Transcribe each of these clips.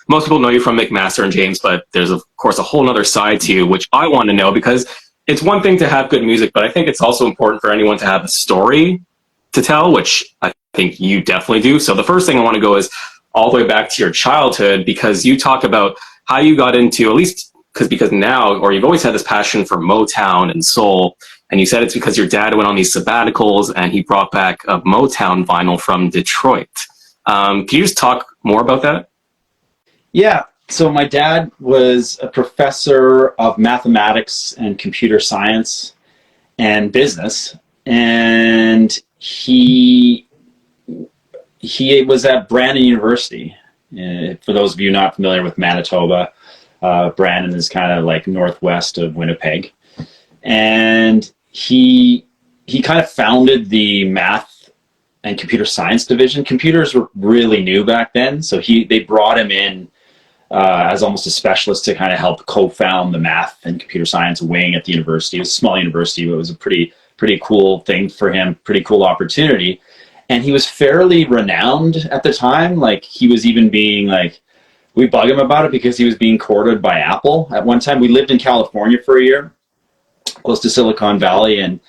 most people know you from McMaster and James, but there's of course a whole other side to you, which I want to know, because it's one thing to have good music, but I think it's also important for anyone to have a story to tell, which I think you definitely do. So the first thing I want to go is all the way back to your childhood, because you talk about how you got into, at least because now, or you've always had this passion for Motown and soul, and you said it's because your dad went on these sabbaticals and he brought back a Motown vinyl from Detroit. Can you just talk more about that? Yeah. So my dad was a professor of mathematics and computer science and business, and he was at Brandon University. For those of you not familiar with Manitoba, Brandon is kind of like northwest of Winnipeg, and he kind of founded the math and computer science division. Computers were really new back then, so they brought him in as almost a specialist to kind of help co-found the math and computer science wing at the university. It was a small university, but it was a pretty cool thing for him, pretty cool opportunity. And he was fairly renowned at the time. Like, he was even being like, we bug him about it because he was being courted by Apple at one time. We lived in California for a year, close to Silicon Valley, and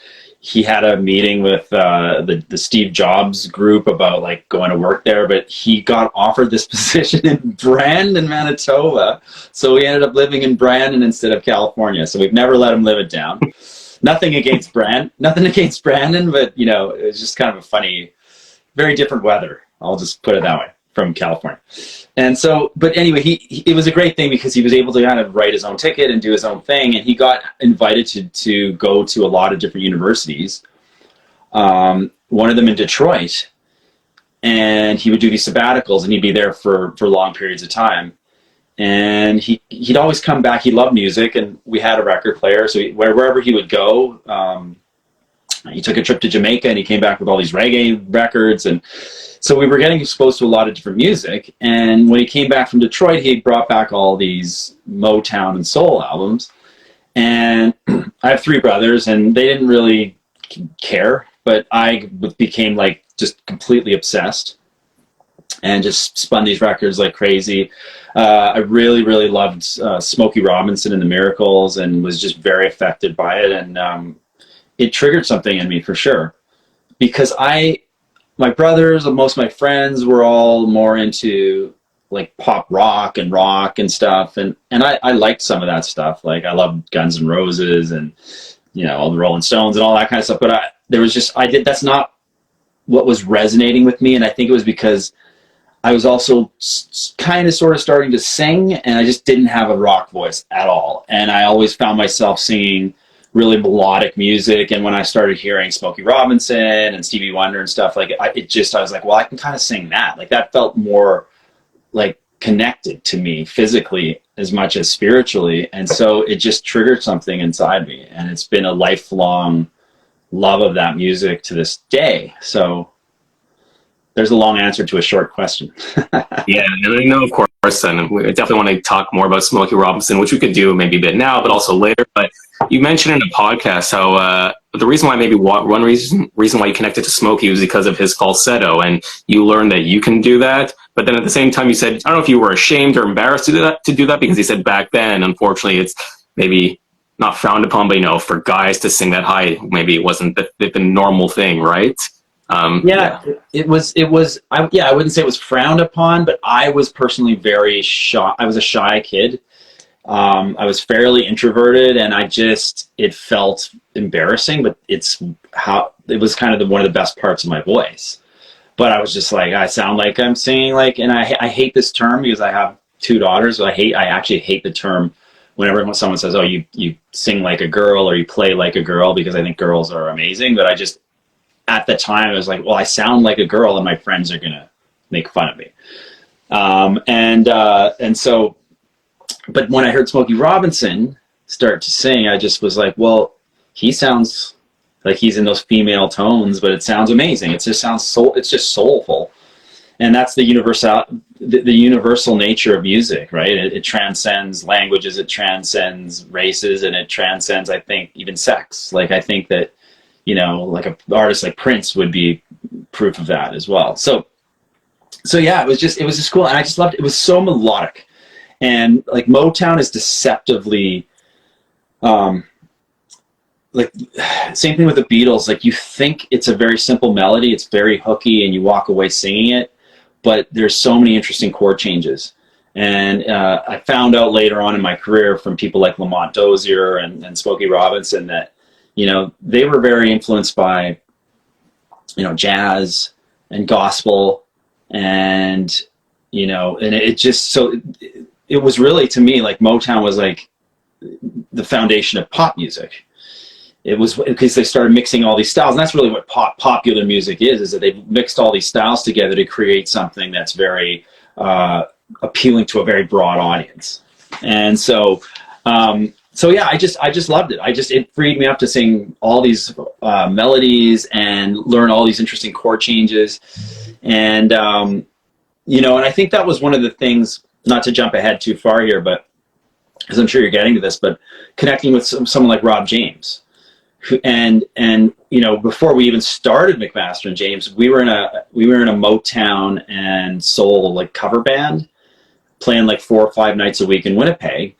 he had a meeting with the Steve Jobs group about like going to work there, but he got offered this position in Brandon, Manitoba. So we ended up living in Brandon instead of California. So we've never let him live it down. Nothing against Brandon, but you know, it was just kind of a funny, very different weather. I'll just put it that way, from California. And so, but anyway, it was a great thing because he was able to kind of write his own ticket and do his own thing. And he got invited to go to a lot of different universities. One of them in Detroit, and he would do these sabbaticals, and he'd be there for long periods of time. And he'd always come back. He loved music, and we had a record player. So wherever he would go, he took a trip to Jamaica, and he came back with all these reggae records. And so we were getting exposed to a lot of different music. And when he came back from Detroit, he brought back all these Motown and soul albums. And I have three brothers, and they didn't really care, but I became like just completely obsessed and just spun these records like crazy. I really, really loved Smokey Robinson and the Miracles, and was just very affected by it. And it triggered something in me for sure, because my brothers, most of my friends were all more into like pop rock and stuff. And I liked some of that stuff. Like, I loved Guns N' Roses and, you know, all the Rolling Stones and all that kind of stuff. But that's not what was resonating with me. And I think it was because I was also kind of sort of starting to sing, and I just didn't have a rock voice at all. And I always found myself singing really melodic music. And when I started hearing Smokey Robinson and Stevie Wonder and stuff, like I was like, well, I can kind of sing that. Like, that felt more like connected to me physically as much as spiritually. And so it just triggered something inside me, and it's been a lifelong love of that music to this day. So there's a long answer to a short question. Yeah, and I know, of course, and we definitely want to talk more about Smokey Robinson, which we could do maybe a bit now, but also later. But you mentioned in a podcast how the reason why one reason why you connected to Smokey was because of his falsetto, and you learned that you can do that. But then at the same time, you said, I don't know if you were ashamed or embarrassed to do that, because he said back then, unfortunately, it's maybe not frowned upon, but, you know, for guys to sing that high, maybe it wasn't the normal thing, right? It was. I wouldn't say it was frowned upon, but I was personally very shy. I was a shy kid. I was fairly introverted, and it felt embarrassing, but it was kind of one of the best parts of my voice. But I was just like, I sound like I'm singing like, and I hate this term because I have two daughters. So I actually hate the term whenever someone says, oh, you sing like a girl or you play like a girl, because I think girls are amazing. But at the time, I was like, well, I sound like a girl, and my friends are going to make fun of me. And so, but when I heard Smokey Robinson start to sing, I just was like, well, he sounds like he's in those female tones, but it sounds amazing. It just sounds it's just soulful. And that's the universal nature of music, right? It transcends languages, it transcends races, and it transcends, I think, even sex. Like, I think that, you know, like an artist like Prince would be proof of that as well. So so yeah, it was just cool. And I just loved it. It was so melodic. And like Motown is deceptively, like same thing with the Beatles. Like you think it's a very simple melody, it's very hooky, and you walk away singing it, but there's so many interesting chord changes. And I found out later on in my career from people like Lamont Dozier and Smokey Robinson that, you know, they were very influenced by, you know, jazz and gospel, and, you know, and it just, so it was really, to me, like Motown was like the foundation of pop music. It was because they started mixing all these styles, and that's really what popular music is that they've mixed all these styles together to create something that's very appealing to a very broad audience. And so, so yeah, I just loved it. It freed me up to sing all these melodies and learn all these interesting chord changes. And, you know, and I think that was one of the things, not to jump ahead too far here, but because I'm sure you're getting to this, but connecting with someone like Rob James, and you know, before we even started McMaster and James, we were in a Motown and soul like cover band, playing like 4 or 5 nights a week in Winnipeg,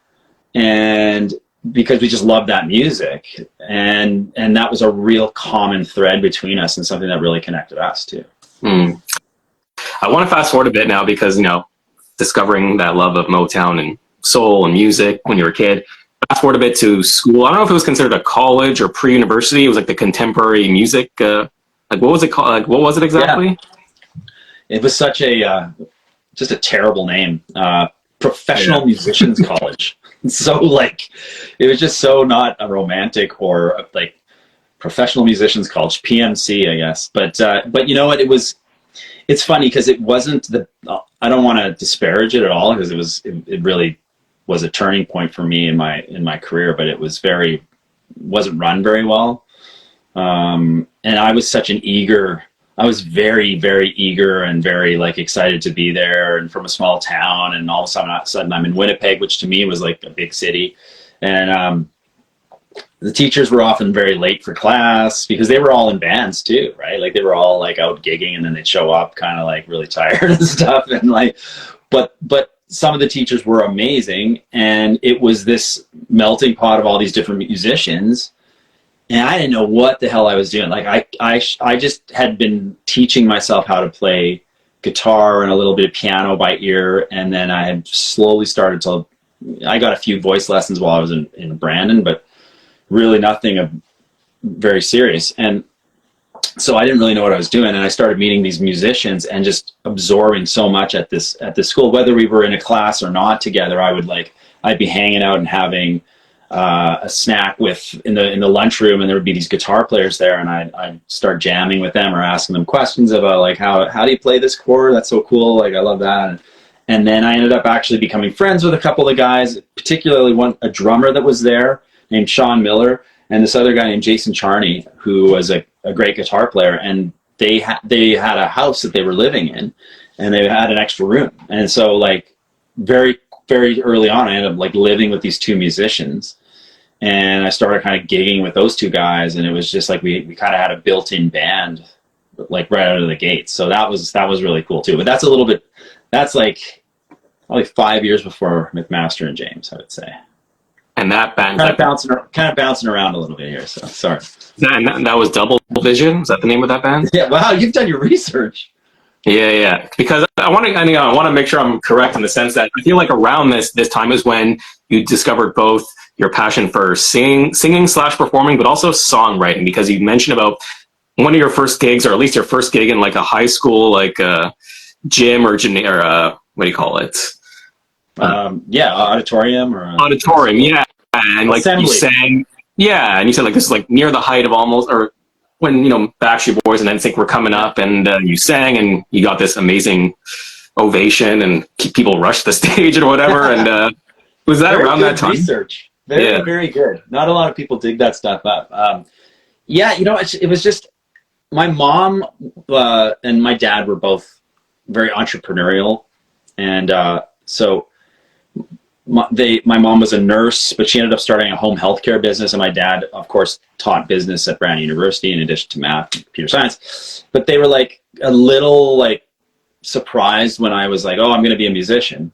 and because we just loved that music, and that was a real common thread between us and something that really connected us too. I want to fast forward a bit now because, you know, discovering that love of Motown and soul and music when you were a kid. Fast forward a bit to school. I don't know if it was considered a college or pre-university. It was like the contemporary music. Like what was it called? Like what was it exactly? Yeah. It was such a just a terrible name. Professional Musicians College. So like, it was just so not a romantic or like Professional Musicians College, PMC, I guess. But you know what? It's funny because it wasn't I don't want to disparage it at all, because it really was a turning point for me in my career, but it wasn't run very well. And I was very, very eager and very like excited to be there, and from a small town, and all of a sudden I'm in Winnipeg, which to me was like a big city. And the teachers were often very late for class because they were all in bands too, right? Like they were all like out gigging, and then they'd show up kind of like really tired and stuff. And like, but some of the teachers were amazing, and it was this melting pot of all these different musicians, and I didn't know what the hell I was doing. Like I just had been teaching myself how to play guitar and a little bit of piano by ear, and then I had slowly started to. I got a few voice lessons while I was in Brandon, but really nothing very serious. And so I didn't really know what I was doing, and I started meeting these musicians and just absorbing so much at this school. Whether we were in a class or not together, I'd be hanging out and having a snack in the lunchroom, and there would be these guitar players there, and I'd start jamming with them or asking them questions about like how do you play this chord? That's so cool. Like I love that. And then I ended up actually becoming friends with a couple of guys, particularly a drummer that was there named Sean Miller, and this other guy named Jason Charney, who was a great guitar player. And they had a house that they were living in, and they had an extra room. And so like very, very early on, I ended up like living with these two musicians, and I started kind of gigging with those two guys. And it was just like, we kind of had a built-in band, like right out of the gate. So that was really cool too. But that's like probably 5 years before McMaster and James, I would say. And that band kind of bouncing around a little bit here. So sorry. That was Double Vision. Is that the name of that band? Yeah. Wow, you've done your research. Yeah. Because I want to make sure I'm correct in the sense that I feel like around this time is when you discovered both your passion for singing / performing, but also songwriting. Because you mentioned about one of your first gigs, or at least your first gig in like a high school, like gym or what do you call it? Auditorium auditorium. Yeah. And like assembly. You sang, yeah, and you said like this is like near the height of almost, or when Backstreet Boys and NSYNC were coming up, and you sang, and you got this amazing ovation, and people rushed the stage or whatever. And was that around that time? Research, very good. Not a lot of people dig that stuff up. It was just my mom and my dad were both very entrepreneurial, and so. My mom was a nurse, but she ended up starting a home healthcare business, and my dad, of course, taught business at Brandon University in addition to math and computer science. But they were like a little like surprised when I was like, oh, I'm going to be a musician.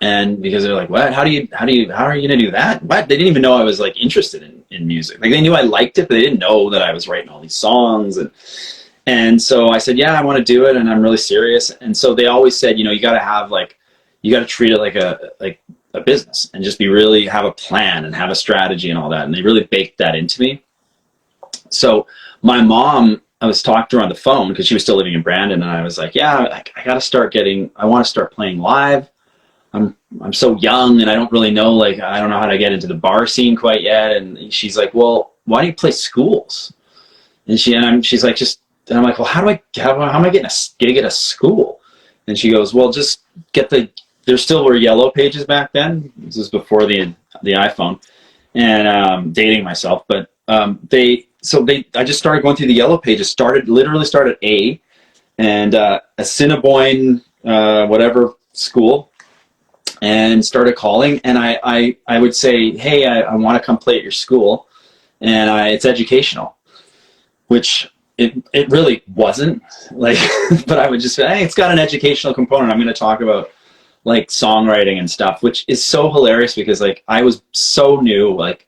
And because they're like, what? How are you going to do that? What? They didn't even know I was like interested in music. Like they knew I liked it, but they didn't know that I was writing all these songs. And so I said, yeah, I want to do it. And I'm really serious. And so they always said, you got to have like, you got to treat it like a business and just really have a plan and have a strategy and all that. And they really baked that into me. So my mom, I was talking to her on the phone because she was still living in Brandon. And I was like, yeah, I want to start playing live. I'm so young and I don't really know, like, I don't know how to get into the bar scene quite yet. And she's like, well, why don't you play schools? And she's like, and I'm like, well, how am I getting a gig at a school? And she goes, well, just there still were yellow pages back then. This was before the iPhone, and dating myself, but I just started going through the yellow pages, literally started A and Assiniboine, whatever school, and started calling. And I would say, hey, I want to come play at your school, and it's educational, which it really wasn't, like, but I would just say, hey, it's got an educational component. I'm going to talk about like songwriting and stuff, which is so hilarious because like I was so new, like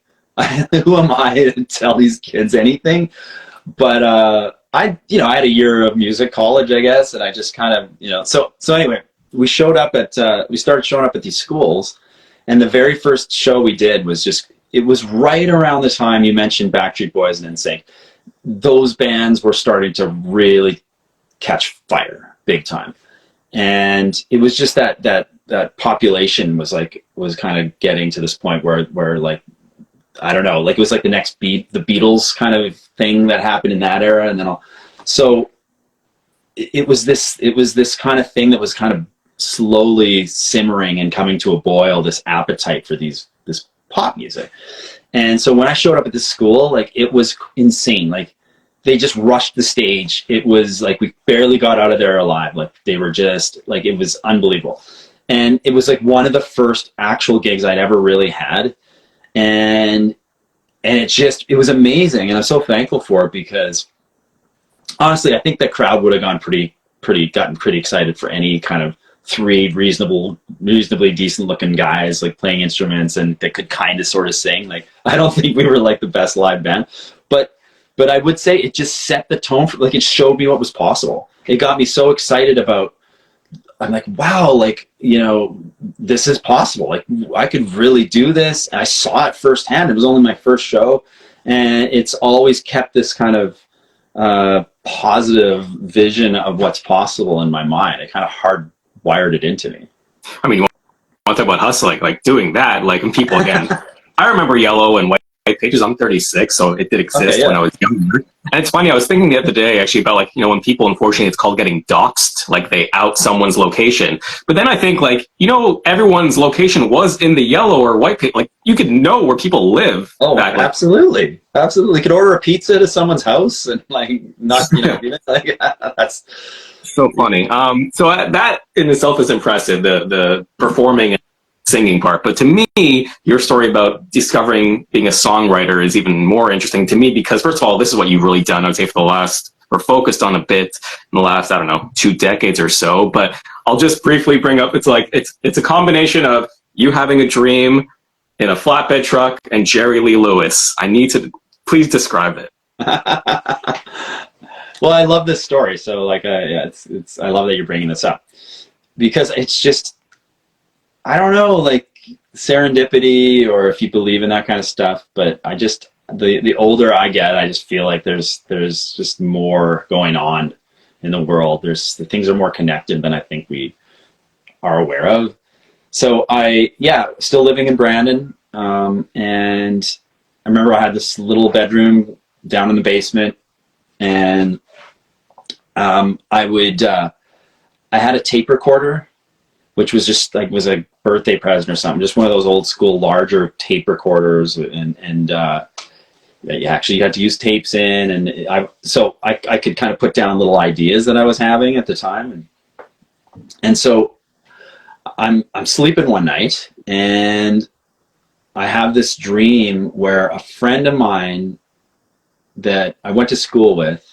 who am I to tell these kids anything? But I had a year of music college, I guess, and I just kind of, so anyway, we started showing up at these schools, and the very first show we did it was right around the time you mentioned Backstreet Boys and NSYNC. Those bands were starting to really catch fire big time. And it was just that population was kind of getting to this point where like, I don't know, like it was like the next the Beatles kind of thing that happened in that era. And then so it was this kind of thing that was kind of slowly simmering and coming to a boil, this appetite for this pop music. And so when I showed up at this school, like it was insane. Like they just rushed the stage. It was like we barely got out of there alive. Like they were just like, it was unbelievable. And it was like one of the first actual gigs I'd ever really had. And it was amazing. And I'm so thankful for it because honestly, I think the crowd would have gotten pretty excited for any kind of three reasonably decent looking guys like playing instruments and that could kind of sort of sing. Like I don't think we were like the best live band, but I would say it just set the tone for, like, it showed me what was possible. It got me so excited I'm like, wow, like, this is possible. Like I could really do this. And I saw it firsthand. It was only my first show, and it's always kept this kind of positive vision of what's possible in my mind. It kind of hardwired it into me. I mean, you want to talk about hustling, like doing that, like when people, again, I remember Yellow and White Pages. I'm 36, so it did exist when I was younger. And it's funny, I was thinking the other day actually about, like, when people, unfortunately, it's called getting doxxed, like they out someone's location. But then I think, like, everyone's location was in the Yellow or White Page. Like, you could know where people live. Oh, absolutely. Absolutely. You could order a pizza to someone's house and, like, not, like, that's so funny. So that in itself is impressive, the performing and singing part. But to me, your story about discovering being a songwriter is even more interesting to me because, first of all, this is what you've really done, I would say, focused on a bit in the last, 2 decades or so. But I'll just briefly bring up, it's a combination of you having a dream in a flatbed truck and Jerry Lee Lewis. I need to, please describe it. Well, I love this story. So, like, I love that you're bringing this up because it's just, I don't know, like serendipity, or if you believe in that kind of stuff. But I just, the older I get, I just feel like there's just more going on in the world. Things are more connected than I think we are aware of. So still living in Brandon, and I remember I had this little bedroom down in the basement, and I had a tape recorder, which was just like, was a birthday present or something, just one of those old school larger tape recorders, and you had to use tapes in, and I could kind of put down little ideas that I was having at the time, and so I'm sleeping one night, and I have this dream where a friend of mine that I went to school with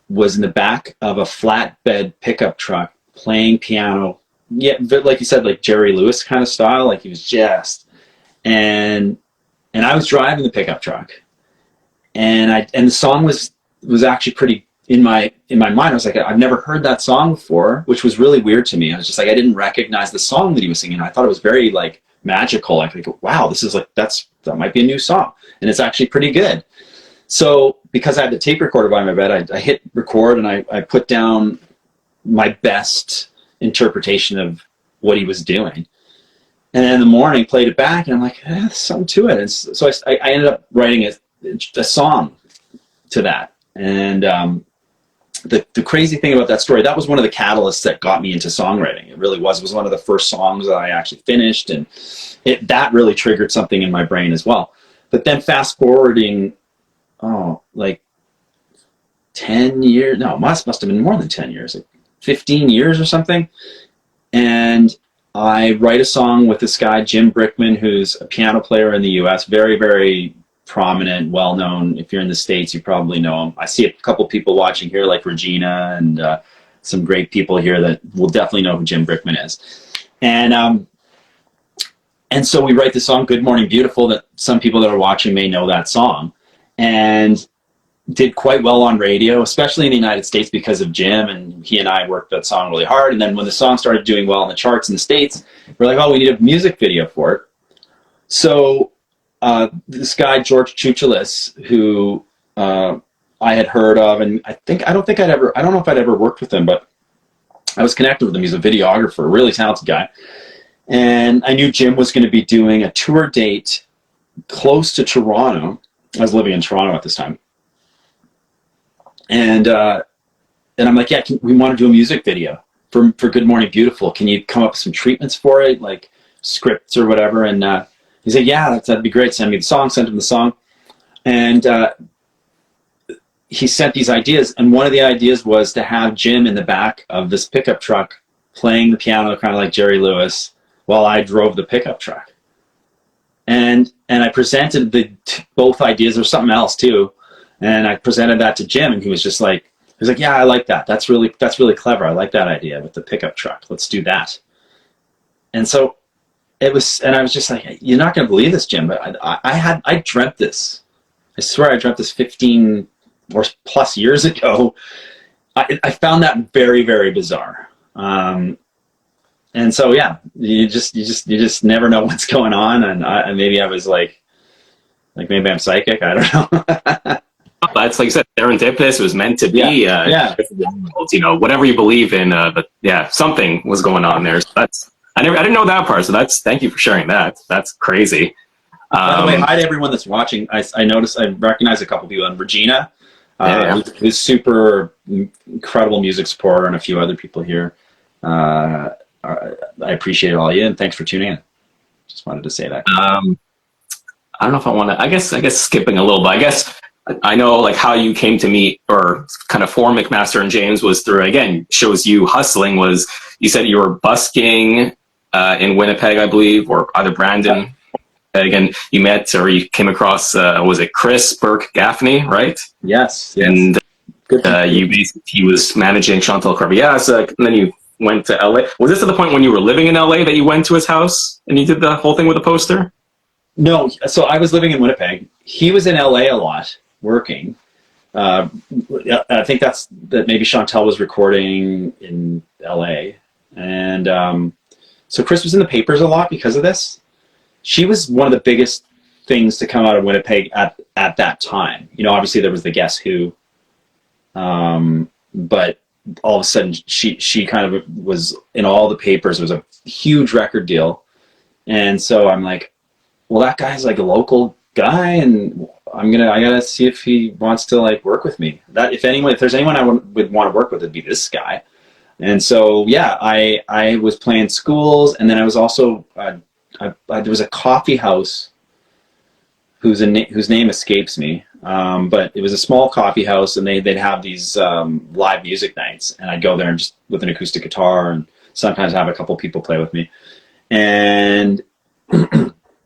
was in the back of a flatbed pickup truck playing piano. Yeah, but like you said, like Jerry Lewis kind of style, like he was just, and I was driving the pickup truck, and the song was actually pretty in my mind. I was like, I've never heard that song before, which was really weird to me. I was just like, I didn't recognize the song that he was singing. I thought it was very like magical. Like, wow, this is like, that might be a new song, and it's actually pretty good. So because I had the tape recorder by my bed, I hit record, and I put down my best interpretation of what he was doing. And then in the morning, played it back, and I'm like, there's something to it. And so I ended up writing a song to that. And the crazy thing about that story, that was one of the catalysts that got me into songwriting. It really was. It was one of the first songs that I actually finished, and that really triggered something in my brain as well. But then fast forwarding, like 10 years, no, must have been more than 10 years, like 15 years or something. And I write a song with this guy, Jim Brickman, who's a piano player in the US, very, very prominent, well-known. If you're in the States, you probably know him. I see a couple people watching here, like Regina, and some great people here that will definitely know who Jim Brickman is. And so we write the song, Good Morning Beautiful, that some people that are watching may know that song. And did quite well on radio, especially in the United States because of Jim, and he and I worked that song really hard. And then when the song started doing well in the charts in the States, we're like, oh, we need a music video for it. So this guy, George Chuchalis, who I had heard of, and I don't know if I'd ever worked with him, but I was connected with him. He's a videographer, a really talented guy. And I knew Jim was going to be doing a tour date close to Toronto. I was living in Toronto at this time. And I'm like, yeah, we want to do a music video for Good Morning Beautiful. Can you come up with some treatments for it, like scripts or whatever? And he's like, yeah, that'd be great. Send me the song. Sent him the song. And he sent these ideas. And one of the ideas was to have Jim in the back of this pickup truck playing the piano, kind of like Jerry Lewis, while I drove the pickup truck. And I presented both ideas. There's something else too. And I presented that to Jim, and he was like, yeah, I like that. That's really clever. I like that idea with the pickup truck. Let's do that. And so I was just like, you're not going to believe this, Jim, but I dreamt this. I swear I dreamt this 15 or plus years ago. I found that very, very bizarre. And so, yeah, you just never know what's going on. And maybe I was like maybe I'm psychic. I don't know. That's like you said, serendipitous. It was meant to be. Yeah. You know, whatever you believe in. But yeah, something was going on there. So I didn't know that part. So thank you for sharing that. That's crazy. By the way, hi to everyone that's watching. I noticed, I recognize a couple people. And Regina, who's super incredible music supporter, and a few other people here. I appreciate all of you, and thanks for tuning in. Just wanted to say that. I don't know if I want to. I guess skipping a little bit. I guess I know like how you came to meet or kind of form McMaster and James was through, again, shows you hustling. Was you said you were busking in Winnipeg, I believe, or either Brandon. And you met or you came across, was it Chris Burke Gaffney, right? Yes. And he was managing Chantal Corbias, and then you went to LA. Was this at the point when you were living in LA that you went to his house and you did the whole thing with a poster? No, so I was living in Winnipeg. He was in LA a lot, working. I think that maybe Chantal was recording in LA. And so Chris was in the papers a lot because of this. She was one of the biggest things to come out of Winnipeg at that time. You know, obviously there was the Guess Who, but all of a sudden she kind of was in all the papers. It was a huge record deal. And so I'm like, well, that guy's like a local guy, and I gotta see if he wants to like work with me. If there's anyone I would want to work with, it'd be this guy. And so, yeah, I was playing schools, and then I was also, there was a coffee house whose name escapes me, but it was a small coffee house, and they'd have these live music nights, and I'd go there and just with an acoustic guitar, and sometimes have a couple people play with me. And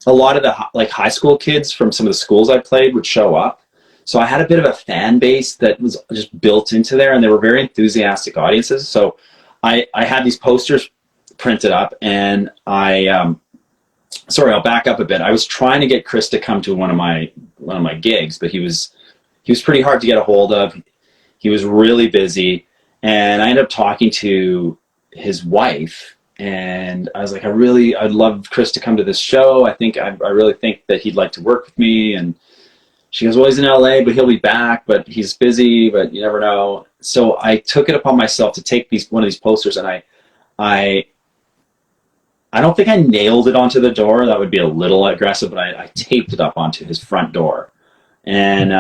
a lot of the like high school kids from some of the schools I played would show up, So I had a bit of a fan base that was just built into there, and they were very enthusiastic audiences. So I had these posters printed up, and sorry, I'll back up a bit. I was trying to get Chris to come to one of my gigs, but he was pretty hard to get a hold of. He was really busy, and I ended up talking to his wife, and I was like, I'd love Chris to come to this show. I really think that he'd like to work with me. And she goes, well, he's in LA, but he'll be back, but he's busy, but you never know. So I took it upon myself to take one of these posters, and I don't think I nailed it onto the door. That would be a little aggressive, but I taped it up onto his front door, and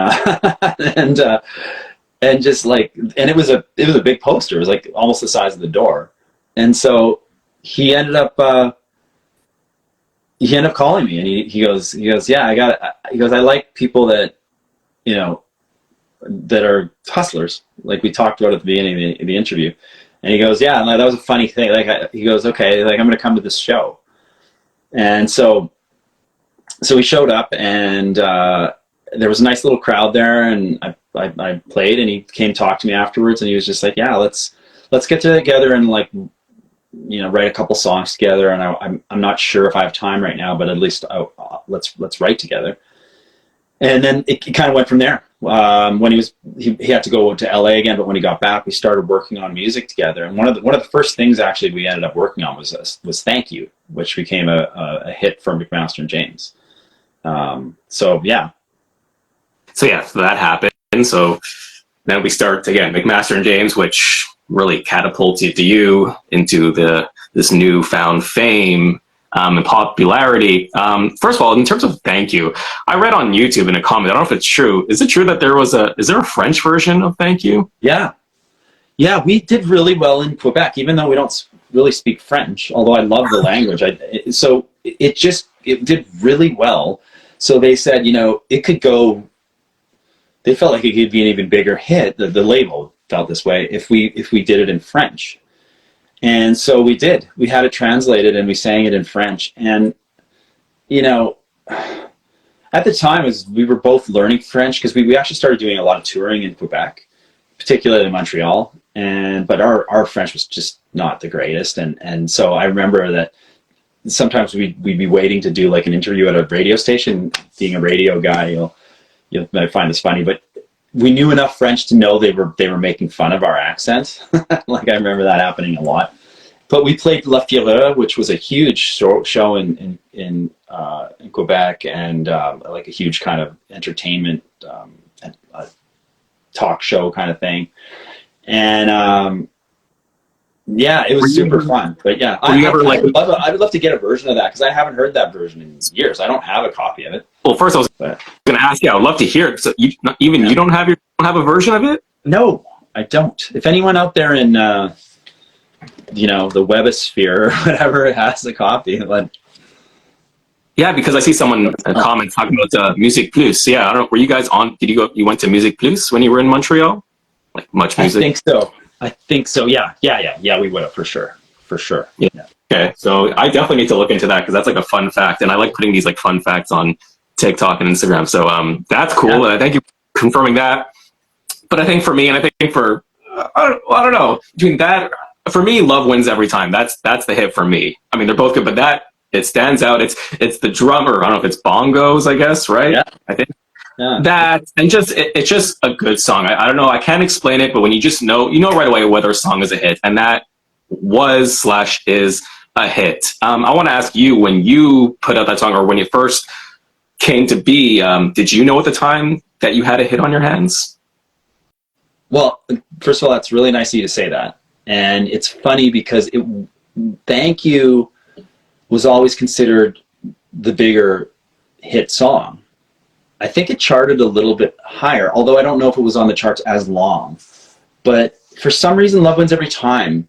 and just like, and it was a big poster. It was like almost the size of the door, and so he ended up calling me, and he goes, yeah, he goes, I like people that, you know, that are hustlers, like we talked about at the beginning of the interview. And he goes, yeah, and that was a funny thing. He goes, okay, like I'm going to come to this show. And so he showed up, and there was a nice little crowd there, and I played, and he came talk to me afterwards, and he was just like, yeah, let's get together and, like, you know, write a couple songs together. And I'm not sure if I have time right now, but at least let's write together. And then it kind of went from there. When he had to go to LA again, but when he got back, we started working on music together. And one of the first things actually we ended up working on was "Thank You," which became a hit for McMaster and James. So that happened. So then we start again, McMaster and James, which really catapulted you into this newfound fame. And popularity. First of all, in terms of "Thank You," I read on YouTube in a comment, I don't know if it's true. Is it true that is there a French version of "Thank You"? Yeah, we did really well in Quebec, even though we don't really speak French, although I love the language. So it did really well. So they said, you know, it could go, they felt like it could be an even bigger hit. The label felt this way if we did it in French. And so we did. We had it translated, and we sang it in French. And, you know, at the time, we were both learning French, because we actually started doing a lot of touring in Quebec, particularly in Montreal. But our French was just not the greatest. And so I remember that sometimes we'd be waiting to do like an interview at a radio station. Being a radio guy, you might find this funny, but we knew enough French to know they were making fun of our accent. Like, I remember that happening a lot. But we played La Fureur, which was a huge show in Quebec, and like a huge kind of entertainment talk show kind of thing. And yeah, it was super fun. But yeah, I would love to get a version of that, because I haven't heard that version in years. I don't have a copy of it. Well, first I was going to ask you, I would love to hear it. So you don't have a version of it? No, I don't. If anyone out there in you know, the webosphere or whatever has a copy, but yeah, because I see someone in comments talking about Music Plus. Yeah, I don't know. Were you guys on? Did you go? You went to Music Plus when you were in Montreal? Like Much Music? I think so. Yeah. We would have for sure. Yeah. Okay, so I definitely need to look into that, because that's like a fun fact, and I like putting these like fun facts on TikTok and Instagram. So that's cool, and I thank you for confirming that. But I think for me, and I think for I don't know, between that, for me, Love wins every time. That's the hit for me. I mean, they're both good, but that, it stands out. It's the drummer. I don't know if it's bongos, I guess, right? Yeah. I think that, and it's just a good song. I don't know. I can't explain it, but when you just know, right away whether a song is a hit, and that is a hit. I want to ask you, when you put out that song, or when you first came to be, did you know at the time that you had a hit on your hands? Well, first of all, that's really nice of you to say that. And it's funny because Thank You was always considered the bigger hit song. I think it charted a little bit higher, although I don't know if it was on the charts as long. But for some reason, Love Wins Every Time,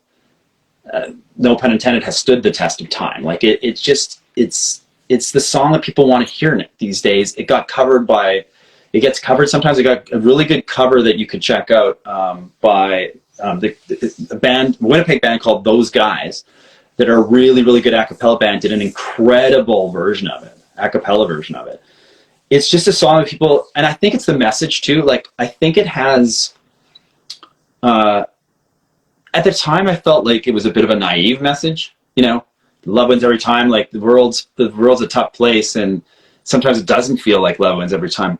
no pun intended, has stood the test of time. Like, it's the song that people want to hear these days. It gets covered. Sometimes it got a really good cover that you could check out by the band, Winnipeg band called Those Guys, that are a really, really good a cappella band, did an incredible version of it, a cappella version of it. it's just a song that people, and I think it's the message too. Like, I think it has, at the time I felt like it was a bit of a naive message, you know, love wins every time. Like the world's a tough place, and sometimes it doesn't feel like love wins every time.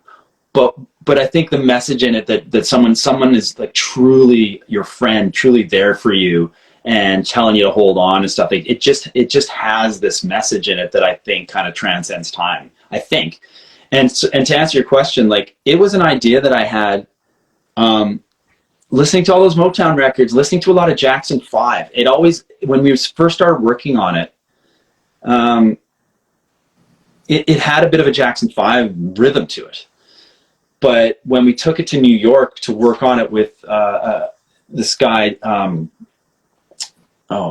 But I think the message in it that someone is like truly your friend, truly there for you and telling you to hold on and stuff. Like, it just has this message in it that I think kind of transcends time, I think. And to answer your question, like, it was an idea that I had, listening to all those Motown records, listening to a lot of Jackson 5. It always, when we first started working on it, it had a bit of a Jackson 5 rhythm to it. But when we took it to New York to work on it with this guy,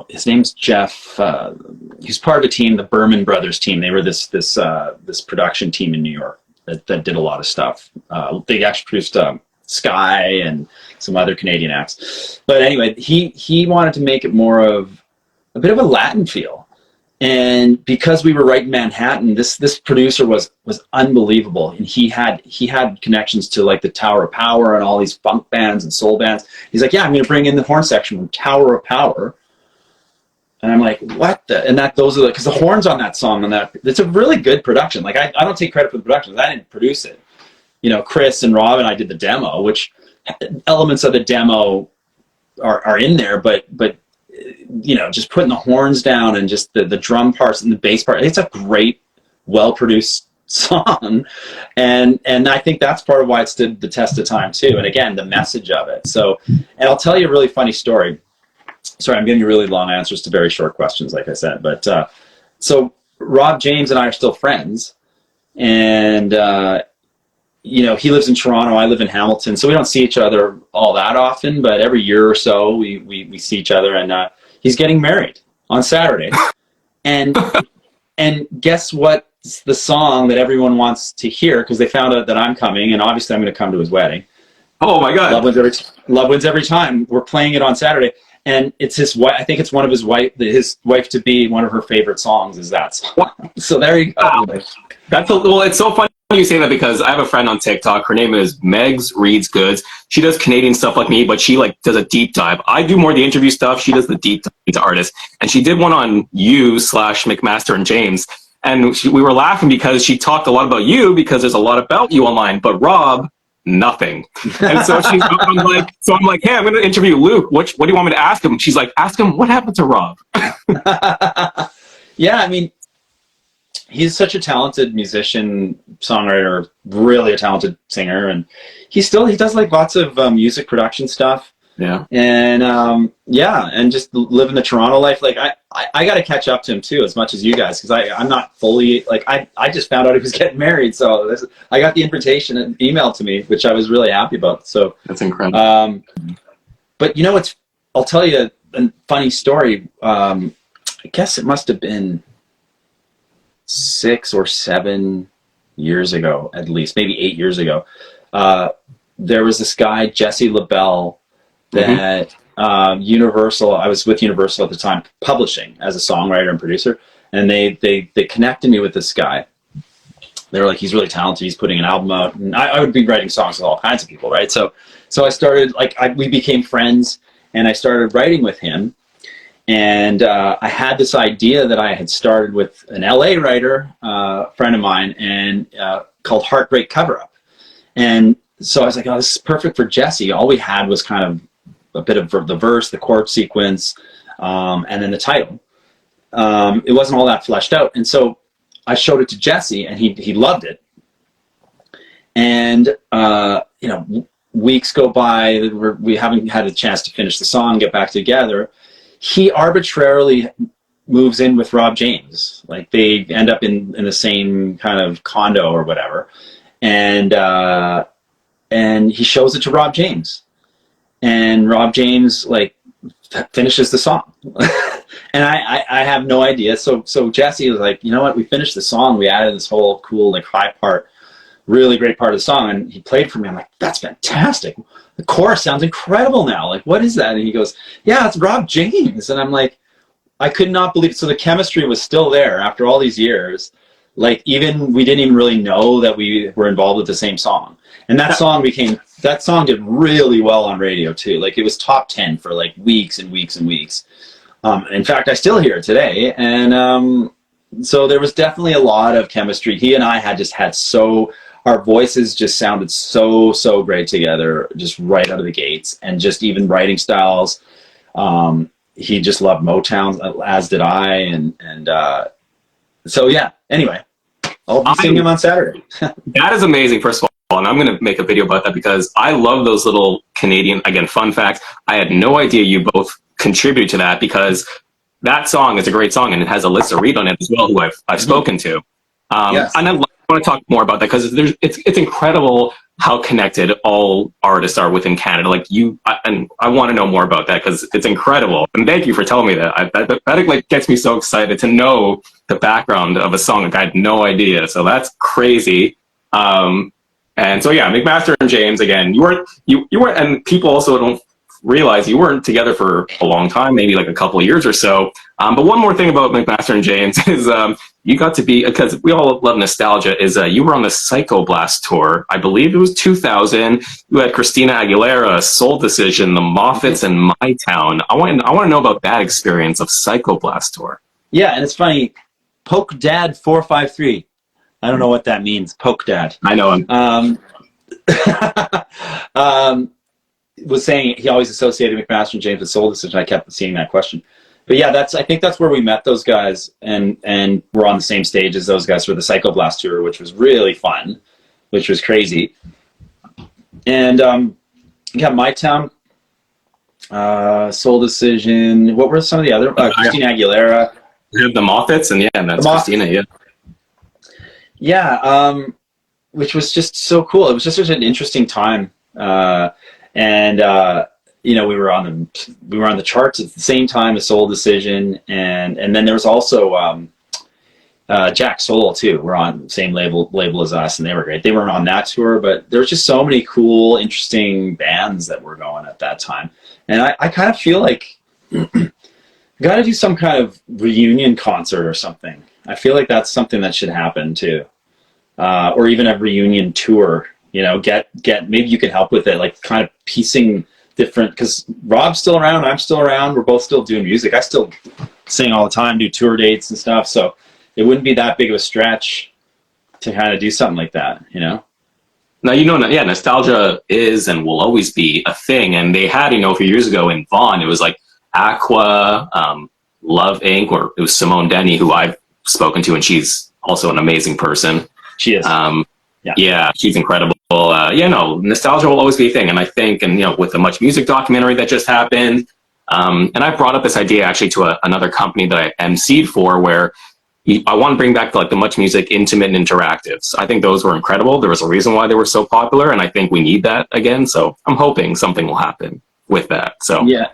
his name's Jeff. He's part of a team, the Berman Brothers team. They were this production team in New York that did a lot of stuff. They actually produced Sky and some other Canadian acts. But anyway, he wanted to make it more of a bit of a Latin feel. And because we were right in Manhattan, this producer was unbelievable, and he had connections to like the Tower of Power and all these funk bands and soul bands. He's like, yeah, I'm going to bring in the horn section from Tower of Power, and I'm like, what the? And those are because the horns on that song it's a really good production. Like, I don't take credit for the production, I didn't produce it. You know, Chris and Rob and I did the demo, which elements of the demo are in there, but you know, just putting the horns down and just the drum parts and the bass part, it's a great, well-produced song. And I think that's part of why it stood the test of time too. And again, the message of it. So, and I'll tell you a really funny story. Sorry, I'm giving you really long answers to very short questions, like I said. But so Rob James and I are still friends. And, you know, he lives in Toronto, I live in Hamilton. So we don't see each other all that often, but every year or so we see each other. And he's getting married on Saturday. And guess what's the song that everyone wants to hear? Because they found out that I'm coming, and obviously I'm going to come to his wedding. Oh my God! Love wins every time. We're playing it on Saturday, and it's his wife. I think it's one of his wife to be. One of her favorite songs is that song. So there you go. Wow. Well, it's so funny you say that, because I have a friend on TikTok. Her name is Megs Reads Goods. She does Canadian stuff like me, but she like does a deep dive. I do more of the interview stuff. She does the deep dive into artists. And she did one on you / McMaster and James. And we were laughing because she talked a lot about you, because there's a lot about you online, but Rob, nothing. And so I'm like, hey, I'm going to interview Luke. What do you want me to ask him? She's like, ask him what happened to Rob. Yeah, I mean, he's such a talented musician, songwriter, really a talented singer, and he does like lots of music production stuff. Yeah. And and just living the Toronto life. Like I got to catch up to him too, as much as you guys, because I'm not fully like I just found out he was getting married, so I got the invitation and emailed to me, which I was really happy about. So that's incredible. But you know, I'll tell you a funny story. I guess it must have been 6 or 7 years ago, at least, maybe 8 years ago. There was this guy, Jesse LaBelle, that Universal, I was with Universal at the time, publishing as a songwriter and producer, and they connected me with this guy. They were like, he's really talented, he's putting an album out, and I would be writing songs with all kinds of people, right? So I started, we became friends, and I started writing with him. And I had this idea that I had started with an LA writer, friend of mine, and called Heartbreak Cover Up. And so I was like, oh, this is perfect for Jesse. All we had was kind of a bit of the verse, the chord sequence, and then the title. It wasn't all that fleshed out. And so I showed it to Jesse, and he loved it. And, you know, weeks go by, we haven't had a chance to finish the song, get back together. He arbitrarily moves in with Rob James. Like, they end up in the same kind of condo or whatever. And he shows it to Rob James. And Rob James, like, finishes the song. And I have no idea. So Jesse was like, you know what? We finished the song. We added this whole cool, like, high part, really great part of the song. And he played for me. I'm like, that's fantastic. The chorus sounds incredible now. Like, what is that? And he goes, yeah, it's Rob James. And I'm like, I could not believe it. So the chemistry was still there after all these years. Like, even we didn't even really know that we were involved with the same song. And that song did really well on radio too. Like, it was top 10 for like weeks and weeks and weeks. In fact, I still hear it today. And so there was definitely a lot of chemistry. He and I our voices just sounded so great together, just right out of the gates. And just even writing styles. He just loved Motown, as did I. And so, yeah, anyway, I'll be seeing him on Saturday. That is amazing, first of all. And I'm going to make a video about that because I love those little Canadian, again, fun facts. I had no idea you both contribute to that, because that song is a great song and it has Alyssa Reed on it as well, who I've spoken to. Yes. And I want to talk more about that because it's incredible how connected all artists are within Canada. Like and I want to know more about that because it's incredible. And thank you for telling me that. That like gets me so excited to know the background of a song. Like, I had no idea. So that's crazy. And so, yeah, McMaster and James, again, you weren't, and people also don't realize you weren't together for a long time, maybe like a couple of years or so. But one more thing about McMaster and James is you got to be, because we all love nostalgia, is you were on the Psychoblast tour. I believe it was 2000. You had Christina Aguilera, Soul Decision, the Moffats, and My Town. I want to know about that experience of Psychoblast tour. Yeah, and it's funny. Poke Dad 453. I don't know what that means. Poke Dad. I know him. Was saying he always associated McMaster and James with Soul Decision. I kept seeing that question. But yeah, I think that's where we met those guys, and we're on the same stage as those guys for the Psychoblast tour, which was really fun, which was crazy. And yeah, My Town, Soul Decision. What were some of the other? Christina Aguilera. You have the Moffats, and that's Christina. Yeah. Yeah, which was just so cool. It was just such an interesting time. You know, we were on the charts at the same time as Soul Decision, and then there was also Jack Soul too. We're on the same label as us, and they were great. They weren't on that tour, but there was just so many cool, interesting bands that were going at that time. And I kind of feel like got to do some kind of reunion concert or something. I feel like that's something that should happen too, or even a reunion tour. You know, maybe you can help with it, like kind of piecing different, because Rob's still around, I'm still around, we're both still doing music. I still sing all the time, do tour dates and stuff, so it wouldn't be that big of a stretch to kind of do something like that, you know? Now, yeah, nostalgia is and will always be a thing, and they had, a few years ago in Vaughan, it was like Aqua, Love Inc., or it was Simone Denny, who I've spoken to, and she's also an amazing person. She is. Yeah, she's incredible. Nostalgia will always be a thing. And I think, with the Much Music documentary that just happened, and I brought up this idea actually to another company that I emceed for, where I want to bring back the Much Music intimate and interactives. I think those were incredible. There was a reason why they were so popular, and I think we need that again. So I'm hoping something will happen with that. So yeah.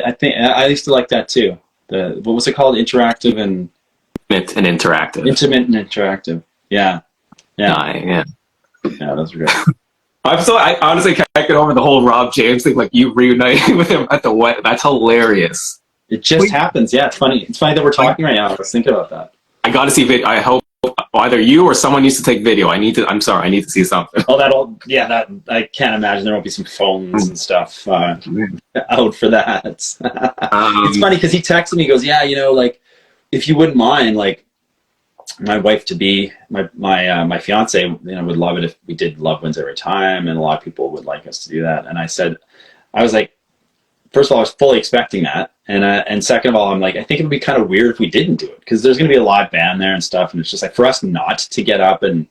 I think I used to like that too. What was it called? Interactive and intimate and interactive. Intimate and interactive. Yeah. Yeah, those were good. I honestly can't get over the whole Rob James thing. Like, you reuniting with him at the wedding. That's hilarious. It just happens. Yeah, it's funny. It's funny that we're talking right now. I was thinking about that. I got to see video. I hope either you or someone needs to take video. I need to see something. Oh, that I can't imagine there won't be some phones and stuff out for that. It's funny because he texted me. He goes, yeah, like, if you wouldn't mind, like, my wife to be, my fiance, would love it if we did Love Wins Every Time, and a lot of people would like us to do that. And I was like, first of all, I was fully expecting that, and second of all, I'm like, I think it would be kind of weird if we didn't do it, because there's going to be a live band there and stuff, and it's just like, for us not to get up and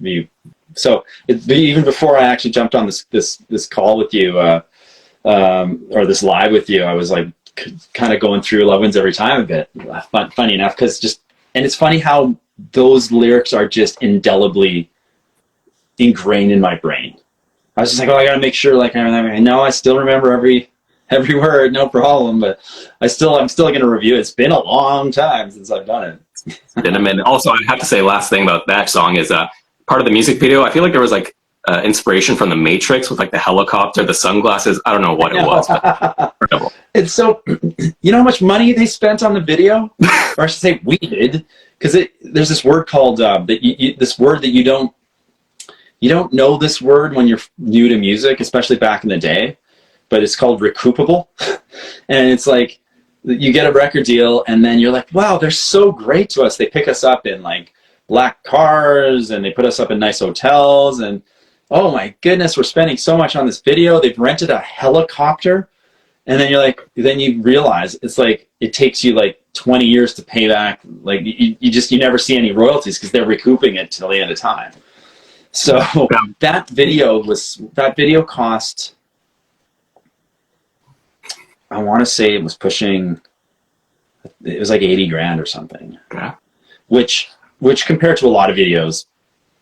be. So even before I actually jumped on this call with you, or this live with you, I was like kind of going through Love Wins Every Time a bit. Funny enough, because and it's funny how those lyrics are just indelibly ingrained in my brain. I was just like, I gotta make sure, like, I know I still remember every word, no problem, but I'm still gonna review it. It's been a long time since I've done it. It's been a minute. Also, I have to say, last thing about that song is part of the music video. I feel like there was like inspiration from the Matrix with like the helicopter, the sunglasses. I don't know what it was, but incredible. It's so, you know how much money they spent on the video? Or I should say we did, because there's this word called, this word that you don't know this word when you're new to music, especially back in the day, but it's called recoupable. And it's like, you get a record deal and then you're like, wow, they're so great to us. They pick us up in like black cars and they put us up in nice hotels, and oh my goodness, we're spending so much on this video. They've rented a helicopter. And then you're like, then you realize it's like, it takes you like 20 years to pay back. Like you never see any royalties because they're recouping it till the end of time. So that video cost, I want to say it was like 80 grand or something. Yeah. Which compared to a lot of videos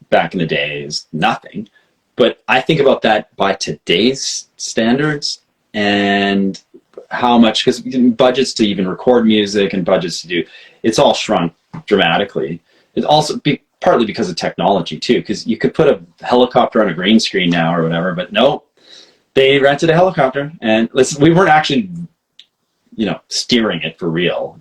back in the day is nothing. But I think about that by today's standards and how much, because budgets to even record music and budgets to do, it's all shrunk dramatically. It's also partly because of technology too, because you could put a helicopter on a green screen now or whatever, but no, they rented a helicopter, and we weren't actually, steering it for real,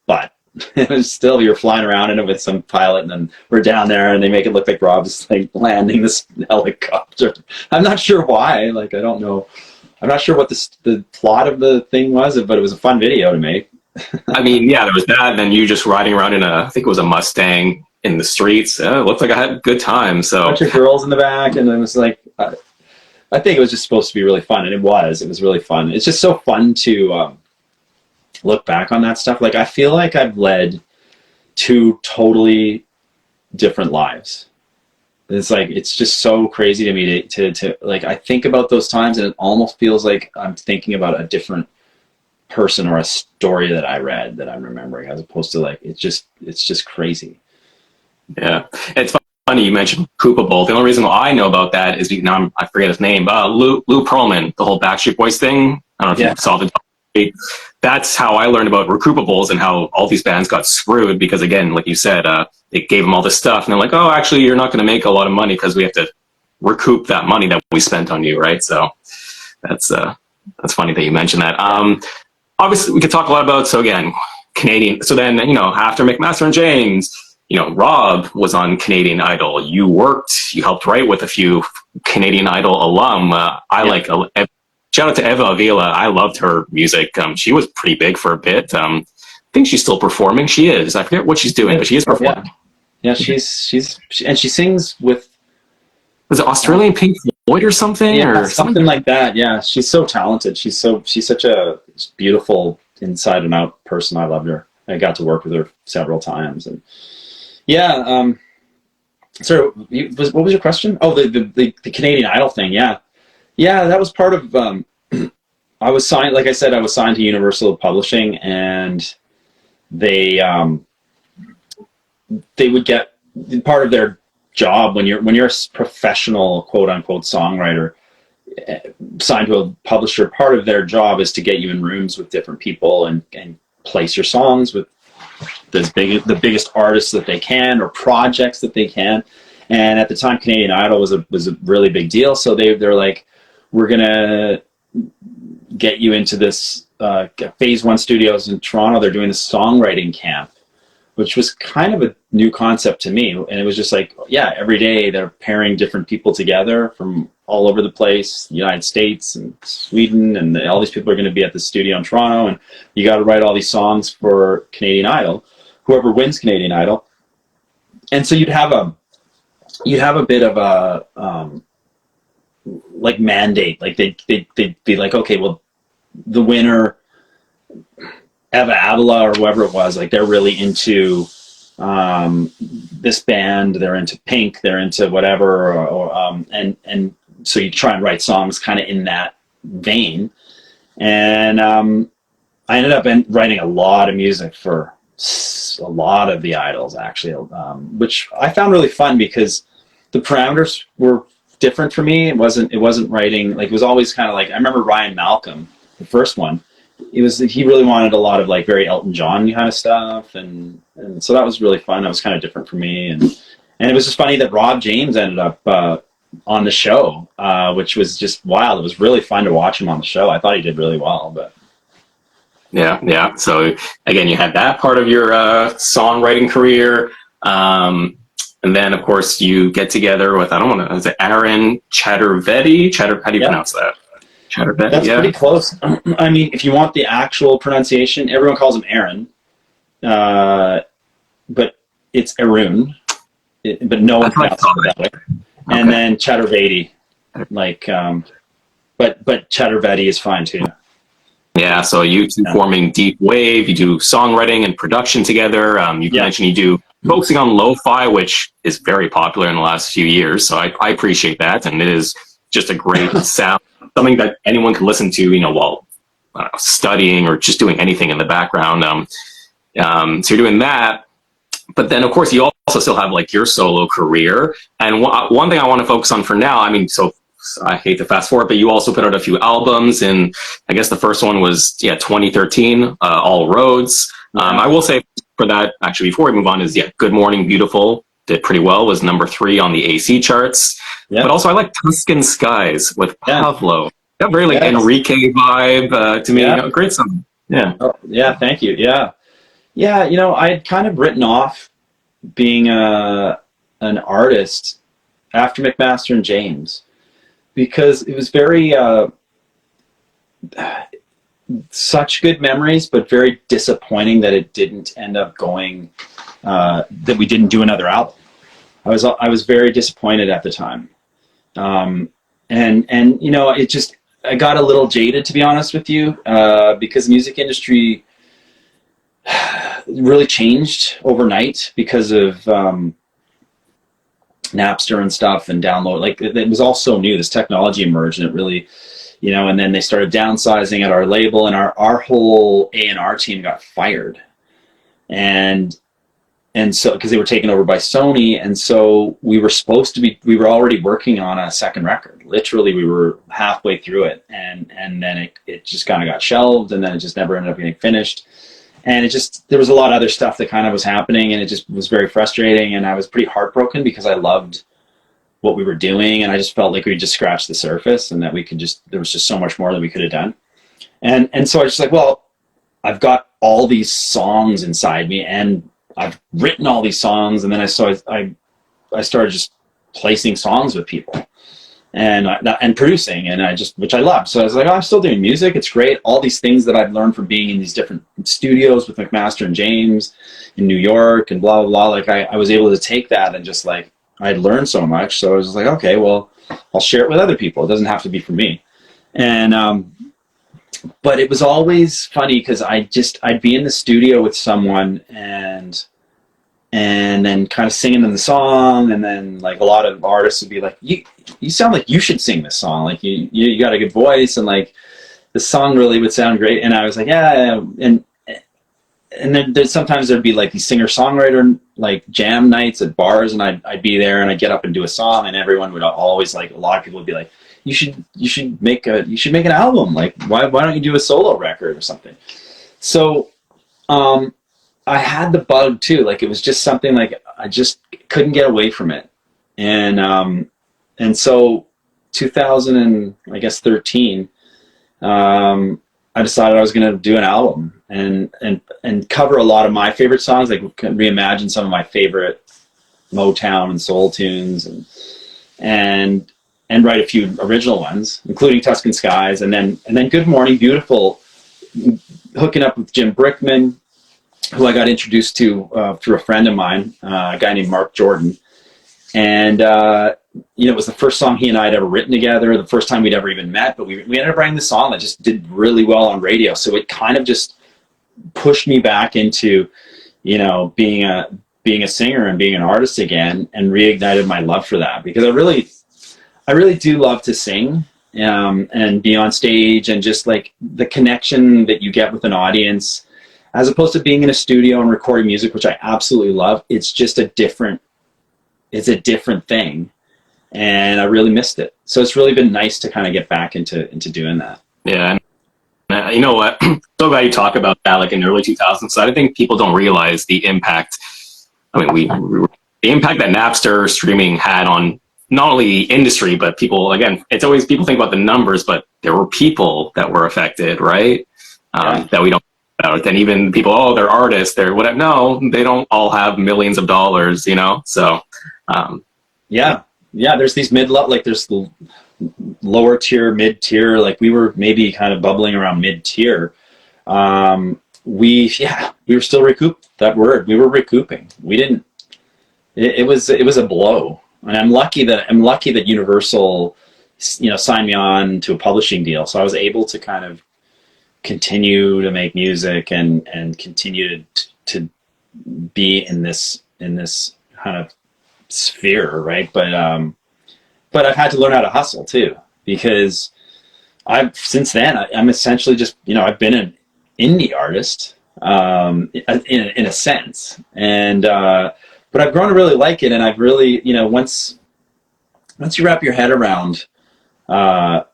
but it was still, you're flying around in it with some pilot, and then we're down there and they make it look like Rob's like landing this helicopter. I'm not sure why, like, I don't know. I'm not sure what the plot of the thing was, but it was a fun video to make. I mean, yeah, there was that, and then you just riding around in I think it was a Mustang in the streets. It looked like I had a good time. So a bunch of girls in the back, and it was like, I think it was just supposed to be really fun, and it was really fun. It's just so fun to look back on that stuff. Like, I feel like I've led 2 totally different lives. It's like, it's just so crazy to me to like, I think about those times and it almost feels like I'm thinking about a different person or a story that I read that I'm remembering, as opposed to like, it's just crazy. Yeah. It's funny you mentioned Coopable. The only reason why I know about that is because now I forget his name. Lou Pearlman, the whole Backstreet Boys thing. I don't know if you saw the documentary. That's how I learned about recoupables and how all these bands got screwed, because again, like you said, they gave them all this stuff and they're like, oh, actually, you're not going to make a lot of money because we have to recoup that money that we spent on you, right? So that's funny that you mentioned that. Obviously, we could talk a lot about, so again, Canadian. So then, after McMaster and James, Rob was on Canadian Idol. You helped write with a few Canadian Idol alum. Shout out to Eva Avila. I loved her music. She was pretty big for a bit. I think she's still performing. She is. I forget what she's doing, but she is performing. Yeah, she's and she sings with, was it Australian Pink Floyd or something? Yeah, or something like that. Yeah, she's so talented. She's such a beautiful inside and out person. I loved her. I got to work with her several times, and yeah. So, what was your question? Oh, the Canadian Idol thing. Yeah. Yeah, that was part of, I was signed, like I said, I was signed to Universal Publishing, and they would get part of their job when you're a professional, quote unquote, songwriter signed to a publisher. Part of their job is to get you in rooms with different people and place your songs with the biggest artists that they can, or projects that they can. And at the time, Canadian Idol was a really big deal. So they're like, we're gonna get you into this Phase 1 Studios in Toronto. They're doing this songwriting camp, which was kind of a new concept to me. And it was just like, yeah, every day they're pairing different people together from all over the place, the United States and Sweden, and all these people are going to be at the studio in Toronto, and you got to write all these songs for Canadian Idol, whoever wins Canadian Idol. And so you'd have a bit of a like mandate, like they'd be like, okay, well, the winner, Eva Avila or whoever it was, like they're really into this band, they're into Pink, they're into whatever, and so you try and write songs kind of in that vein. And I ended up writing a lot of music for a lot of the idols, actually, which I found really fun because the parameters were different for me. It wasn't writing, like, it was always kind of like, I remember Ryan Malcolm, the first one, he really wanted a lot of like very Elton John kind of stuff, and so that was really fun. That was kind of different for me, and it was just funny that Rob James ended up on the show, which was just wild. It was really fun to watch him on the show. I thought he did really well, but Yeah. So again, you had that part of your songwriting career. And then, of course, you get together with, I don't want to, is it Aaron Chattervetti? How do you yeah, pronounce that? Chattervetti, that's yeah. pretty close. I mean, if you want the actual pronunciation, everyone calls him Aaron, but it's Arun, but no one pronounces it that way. Okay. And then Chattervetti, like, but Chattervetti is fine too. Yeah, so you two forming Deep Wave, you do songwriting and production together. You mentioned you do focusing on lo-fi, which is very popular in the last few years. So I appreciate that, and it is just a great sound, something that anyone can listen to, while studying or just doing anything in the background. So you're doing that, but then of course you also still have like your solo career. And one thing I want to focus on for now, I mean, so I hate to fast forward, but you also put out a few albums, and I guess the first one was 2013, All Roads. I will say for that, actually, before we move on, is Good Morning Beautiful did pretty well, was number 3 on the AC charts. But also I like Tuscan Skies with Pablo. Got very like Enrique vibe to me. Great song. Yeah. Oh, yeah. Thank you. Yeah. I had kind of written off being an artist after McMaster and James, because it was very such good memories, but very disappointing that it didn't end up going, that we didn't do another album. I was very disappointed at the time, and it just, I got a little jaded, to be honest with you, because the music industry really changed overnight because of Napster and stuff and download. Like, it was all so new. This technology emerged, and it really, and then they started downsizing at our label, and our whole A&R team got fired. And so, because they were taken over by Sony, and so we were already working on a second record. Literally, we were halfway through it, and then it just kind of got shelved, and then it just never ended up getting finished. And there was a lot of other stuff that kind of was happening, and it just was very frustrating, and I was pretty heartbroken because I loved what we were doing, and I just felt like we just scratched the surface, and that there was just so much more that we could have done. And so I was just like, well, I've got all these songs inside me, and I've written all these songs, and then I started just placing songs with people and producing, and which I loved. So I was like, oh, I'm still doing music. It's great. All these things that I've learned from being in these different studios with McMaster and James in New York and blah, blah, blah. Like I was able to take that, and just like, I'd learned so much. So I was like, okay, well, I'll share it with other people. It doesn't have to be for me. And, but it was always funny because I'd be in the studio with someone and then kind of singing them the song, and then like a lot of artists would be like, you sound like you should sing this song, like you got a good voice, and like the song really would sound great. And I was like, yeah. And then sometimes there'd be like these singer-songwriter like jam nights at bars, and I'd be there, and I'd get up and do a song, and everyone would always, like, a lot of people would be like, you should make an album, like why don't you do a solo record or something. So I had the bug too. Like, it was just something, like, I just couldn't get away from it. And so 2013, I decided I was going to do an album and cover a lot of my favorite songs, like reimagine some of my favorite Motown and soul tunes, and write a few original ones, including Tuscan Skies, and then Good Morning Beautiful, hooking up with Jim Brickman, who I got introduced to through a friend of mine, a guy named Mark Jordan. And, it was the first song he and I had ever written together, the first time we'd ever even met, but we ended up writing the song that just did really well on radio. So it kind of just pushed me back into, being a singer and being an artist again, and reignited my love for that, because I really do love to sing, and be on stage, and just like the connection that you get with an audience, as opposed to being in a studio and recording music, which I absolutely love. It's just a different thing, and I really missed it. So it's really been nice to kind of get back into doing that. Yeah. And you know what? So glad you talk about that, like in the early 2000s. So I think people don't realize the impact. I mean, the impact that Napster streaming had on not only industry, but people, again, it's always people think about the numbers, but there were people that were affected, right? That we don't know about. And even people, oh, they're artists, they're whatever. No, they don't all have millions of dollars, you know? So, yeah, there's these like there's the lower tier, mid tier, like we were maybe kind of bubbling around mid tier. We were still we were recouping. We didn't, it was a blow. And I'm lucky that Universal, signed me on to a publishing deal. So I was able to kind of continue to make music and continue to be in this kind of sphere, right? But I've had to learn how to hustle too, because since then I'm essentially just, I've been an indie artist in a sense, and but I've grown to really like it, and I've really, once you wrap your head around and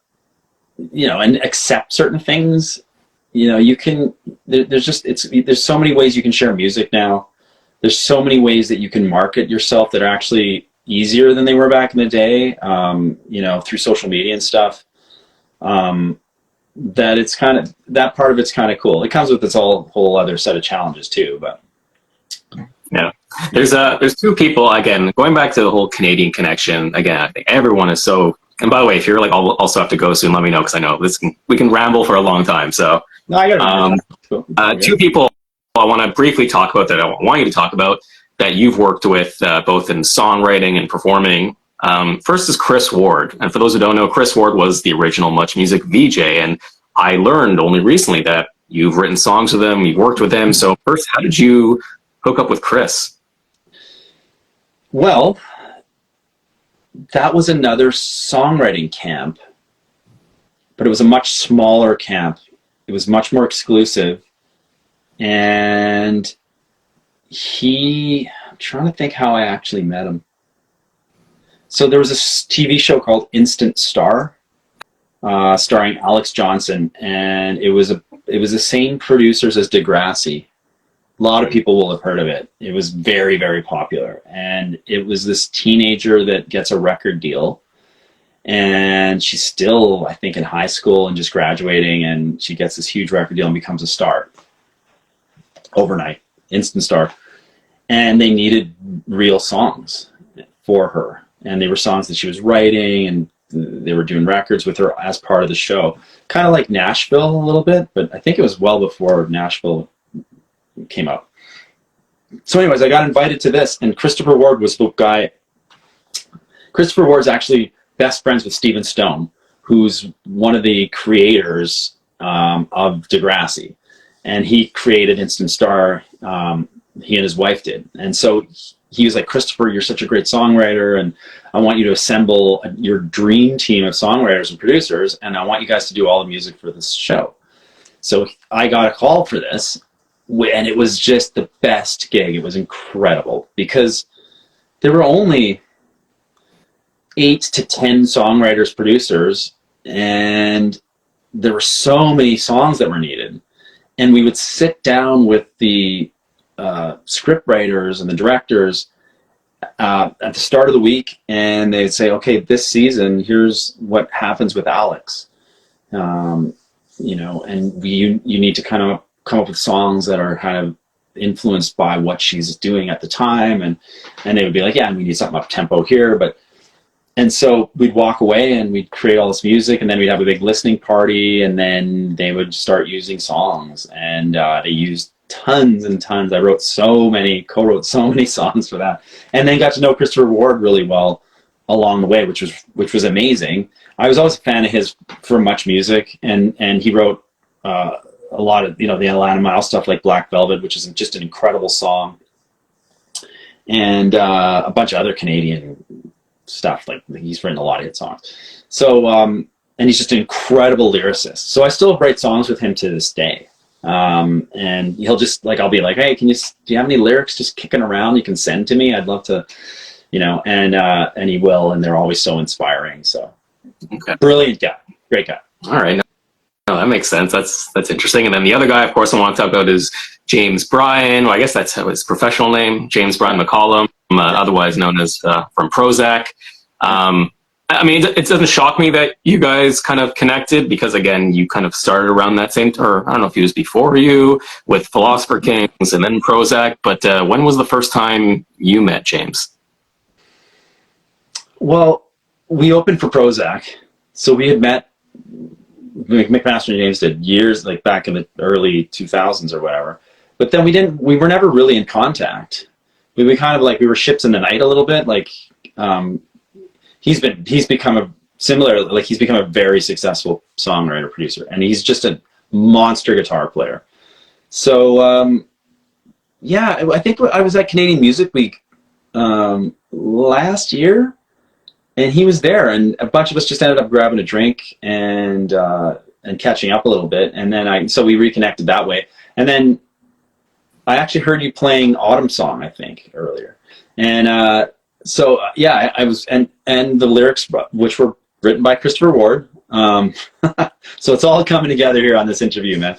accept certain things, you can, there's so many ways you can share music now. There's so many ways that you can market yourself that are actually easier than they were back in the day, through social media and stuff. That it's kind of, that part of it's kind of cool. It comes with its whole other set of challenges too, but. Yeah, there's two people, again, going back to the whole Canadian connection. Again, I think everyone is so, and by the way, if you're like, I'll also have to go soon, let me know, because I know we can ramble for a long time. So no, I got two people I want to briefly talk about that I want you to talk about that you've worked with both in songwriting and performing. First is Chris Ward. And for those who don't know, Chris Ward was the original Much Music VJ. And I learned only recently that you've written songs with him, you've worked with him. So first, how did you hook up with Chris? Well, that was another songwriting camp, but it was a much smaller camp. It was much more exclusive. And I'm trying to think how I actually met him. So there was a TV show called Instant Star, starring Alex Johnson, and it was the same producers as Degrassi. A lot of people will have heard of it. It was very, very popular, and it was this teenager that gets a record deal, and she's still, I think, in high school and just graduating, and she gets this huge record deal and becomes a star overnight, instant star. And they needed real songs for her. And they were songs that she was writing, and they were doing records with her as part of the show. Kind of like Nashville a little bit, but I think it was well before Nashville came out. So anyways, I got invited to this, and Christopher Ward was the guy. Christopher Ward's actually best friends with Stephen Stone, who's one of the creators of Degrassi. And he created Instant Star. He and his wife did. And so he was like, Christopher, you're such a great songwriter, and I want you to assemble your dream team of songwriters and producers, and I want you guys to do all the music for this show. So I got a call for this, and it was just the best gig. It was incredible, because there were only 8 to 10 songwriters, producers, and there were so many songs that were needed. And we would sit down with the script writers and the directors at the start of the week, and they'd say, okay, this season, here's what happens with Alex. And you need to kind of come up with songs that are kind of influenced by what she's doing at the time. And they would be like, yeah, we need something up tempo here. And so we'd walk away and we'd create all this music, and then we'd have a big listening party, and then they would start using songs, and they used tons and tons. I co-wrote so many songs for that, and then got to know Christopher Ward really well along the way, which was amazing. I was always a fan of his for Much Music, and he wrote a lot of the Atlanta Mile stuff, like Black Velvet, which is just an incredible song, and a bunch of other Canadian stuff. Like he's written a lot of hit songs. So and he's just an incredible lyricist. So I still write songs with him to this day. And he'll just I'll be like, hey, do you have any lyrics just kicking around you can send to me? I'd love to, and he will, and they're always so inspiring. So okay. Brilliant guy, great guy. All right. No, that makes sense. That's interesting. And then the other guy, of course, I want to talk about is James Bryan. Well, I guess that's his professional name, James Bryan McCollum, otherwise known as from Prozac. I mean, it doesn't shock me that you guys kind of connected because, again, you kind of started around that same, or I don't know if it was before you with Philosopher Kings and then Prozac. But when was the first time you met James? Well, we opened for Prozac, so we had met. McMaster and James did years, like back in the early 2000s or whatever. But then we were never really in contact. We kind of like, we were ships in the night a little bit. Like, he's become a very successful songwriter, producer, and he's just a monster guitar player. So, yeah, I think I was at Canadian Music Week, last year, and he was there, and a bunch of us just ended up grabbing a drink and catching up a little bit, and then so we reconnected that way. And then I actually heard you playing Autumn Song, I think, earlier, and so yeah, I was, and the lyrics, which were written by Christopher Ward. So it's all coming together here on this interview, man.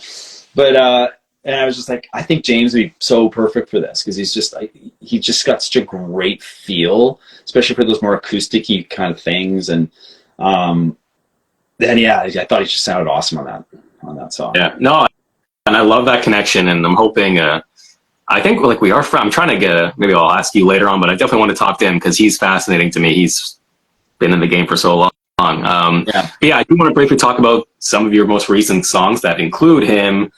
But and I was just like, I think James would be so perfect for this because he just got such a great feel, especially for those more acoustic-y kind of things. And then yeah, I thought he just sounded awesome on that song. Yeah, no, and I love that connection, and I'm hoping. I think like we are. I'm trying to get. Maybe I'll ask you later on, but I definitely want to talk to him because he's fascinating to me. He's been in the game for so long. Yeah, I do want to briefly talk about some of your most recent songs that include him.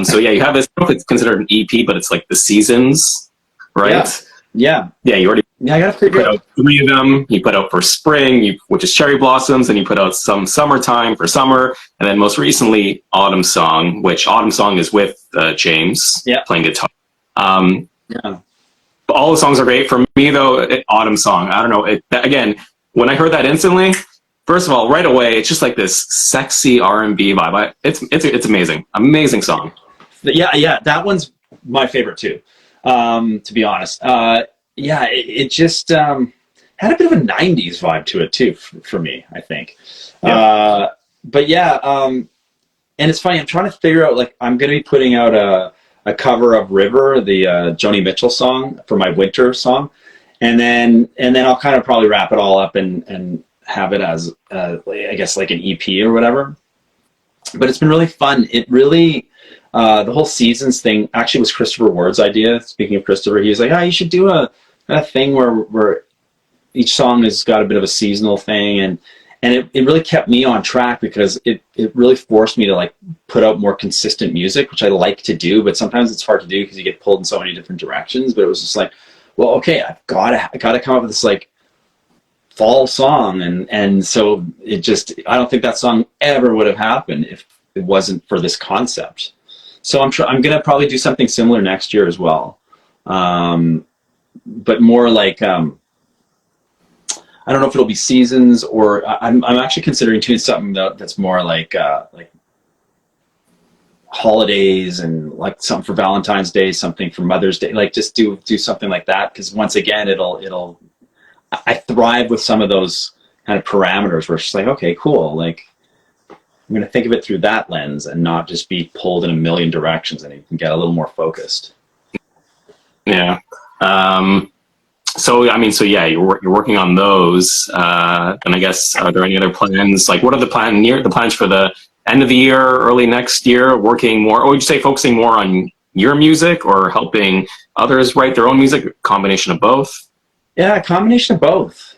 So yeah, you have this. I don't know if it's considered an EP, but it's like the Seasons, right? Yeah. You already. Yeah, I got to figure out 3 of them. You put out for spring, which is Cherry Blossoms, and you put out some summertime for summer, and then most recently Autumn Song, which Autumn Song is with James playing guitar. All the songs are great. For me though, Autumn Song, I don't know. Again, when I heard that instantly, first of all, right away, it's just like this sexy R&B vibe. It's amazing, amazing song. Yeah, that one's my favorite too. To be honest, yeah, it just had a bit of a '90s vibe to it too, for me, I think. Yeah. But yeah, and it's funny. I'm trying to figure out. Like, I'm going to be putting out a cover of River, the Joni Mitchell song, for my winter song, and then I'll kind of probably wrap it all up and have it as I guess like an EP or whatever. But it's been really fun. It really the whole Seasons thing actually was Christopher Ward's idea. Speaking of Christopher, he was like, you should do a thing where each song has got a bit of a seasonal thing, and it really kept me on track because it really forced me to like put out more consistent music, which I like to do, but sometimes it's hard to do because you get pulled in so many different directions. But it was just like, well, okay, I gotta come up with this like fall song, and so it just, I don't think that song ever would have happened if it wasn't for this concept. So I'm gonna probably do something similar next year as well, but more like I don't know if it'll be Seasons, or I'm actually considering doing something that's more like holidays, and like something for Valentine's Day, something for Mother's Day, like just do something like that, because once again I thrive with some of those kind of parameters where it's just like, okay, cool, like I'm going to think of it through that lens and not just be pulled in a million directions, and you can get a little more focused. Yeah. So yeah, you're working on those, and I guess, are there any other plans? Like, what are the plans for the end of the year, early next year? Working more, or would you say focusing more on your music or helping others write their own music? A combination of both? Yeah, a combination of both.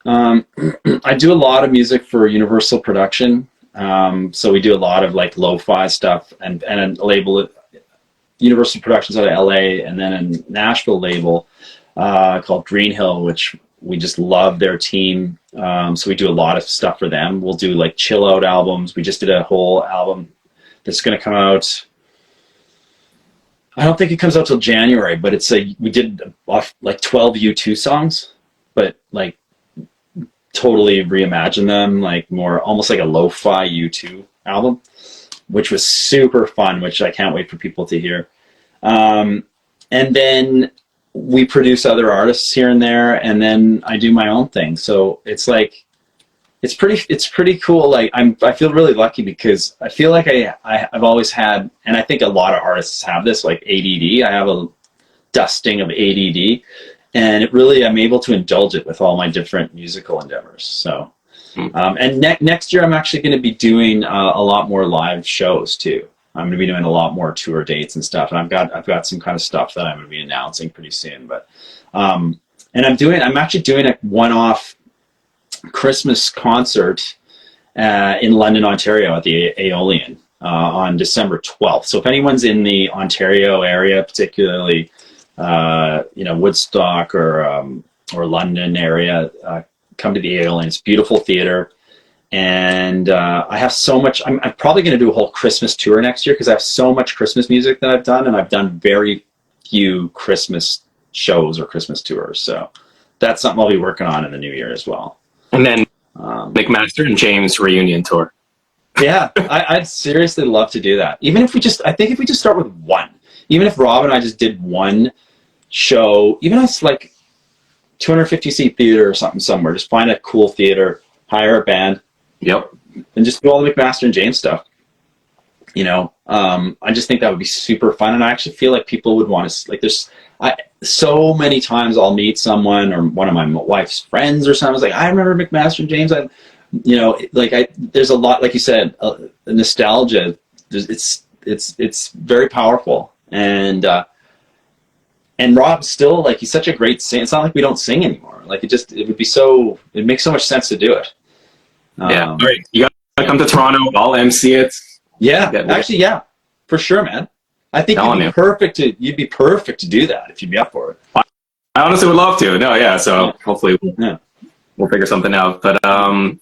I do a lot of music for Universal Production, so we do a lot of like lo-fi stuff, and a label, Universal Productions out of LA, and then a Nashville label called Green Hill, which we just love their team. So we do a lot of stuff for them. We'll do like chill out albums. We just did a whole album that's going to come out. I don't think it comes out till January, but we did like 12 U2 songs, but like totally reimagined them, like more almost like a lo-fi U2 album, which was super fun, which I can't wait for people to hear. And then we produce other artists here and there, and then I do my own thing. So it's like, it's pretty cool. Like I feel really lucky because I feel like I've always had, and I think a lot of artists have this, like ADD. I have a dusting of ADD, and it really, I'm able to indulge it with all my different musical endeavors. So, and next year I'm actually going to be doing a lot more live shows too. I'm going to be doing a lot more tour dates and stuff, and I've got some kind of stuff that I'm going to be announcing pretty soon. But and I'm actually doing a one-off Christmas concert in London, Ontario, at the Aeolian on December 12th. So if anyone's in the Ontario area, particularly Woodstock or London area, come to the Aeolian. It's a beautiful theater. And I have so much. I'm probably going to do a whole Christmas tour next year because I have so much Christmas music that I've done, and I've done very few Christmas shows or Christmas tours. So that's something I'll be working on in the new year as well. And then McMaster and James reunion tour. Yeah, I'd seriously love to do that. Even if I think if we just start with one, even if Rob and I just did one show, even if it's like 250-seat theater or something somewhere, just find a cool theater, hire a band. Yep. And just do all the McMaster and James stuff. I just think that would be super fun, and I actually feel like people would want to so many times I'll meet someone or one of my wife's friends or something. It's like, I remember McMaster and James. There's a lot, like you said, nostalgia. It's very powerful, and Rob's still like, he's such a great singer. It's not like we don't sing anymore. Like it makes so much sense to do it. Yeah. All right. You gotta come to Toronto. I'll MC it. Yeah. Actually, yeah, for sure, man. I think you'd be perfect to do that if you'd be up for it. I honestly would love to. No, yeah. So hopefully we'll figure something out. But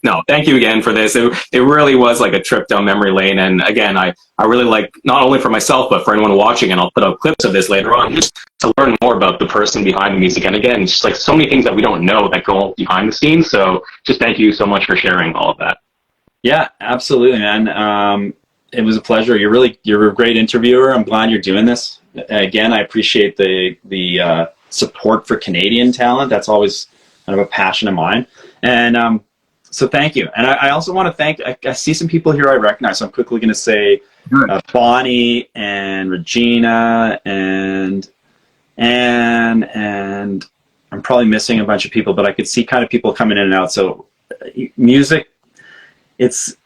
no, thank you again for this. It really was like a trip down memory lane. And again, I really like, not only for myself, but for anyone watching, and I'll put up clips of this later on, just to learn more about the person behind the music. And again, just like so many things that we don't know that go behind the scenes. So just thank you so much for sharing all of that. Yeah, absolutely, man. It was a pleasure. You're a great interviewer. I'm glad you're doing this. Again, I appreciate the support for Canadian talent. That's always kind of a passion of mine. And so thank you. And I also want to thank, I see some people here I recognize, so I'm quickly going to say Bonnie and Regina and Anne, and I'm probably missing a bunch of people, but I could see kind of people coming in and out. So music, it's,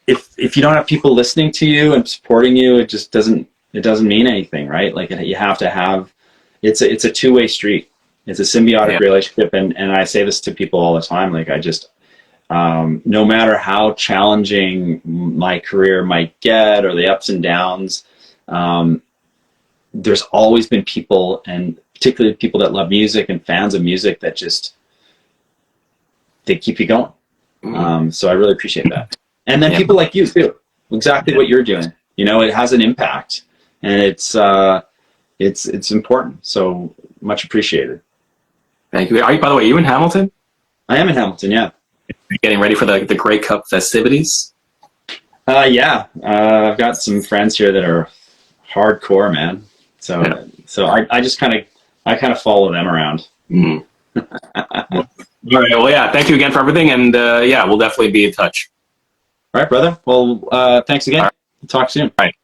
if you don't have people listening to you and supporting you, it just doesn't mean anything, right? Like you have to have, it's a two-way street. It's a symbiotic relationship, and I say this to people all the time. Like no matter how challenging my career might get or the ups and downs, there's always been people, and particularly people that love music and fans of music, that they keep you going. So I really appreciate that. And then people like you too, exactly what you're doing. It has an impact, and it's important. So much appreciated. Thank you. By the way, are you in Hamilton? I am in Hamilton, yeah. You're getting ready for the Grey Cup festivities? Yeah. I've got some friends here that are hardcore, man. So I just kind of follow them around. All right. Well, yeah. Thank you again for everything, and we'll definitely be in touch. All right, brother. Well, thanks again. All right. Talk soon. All right.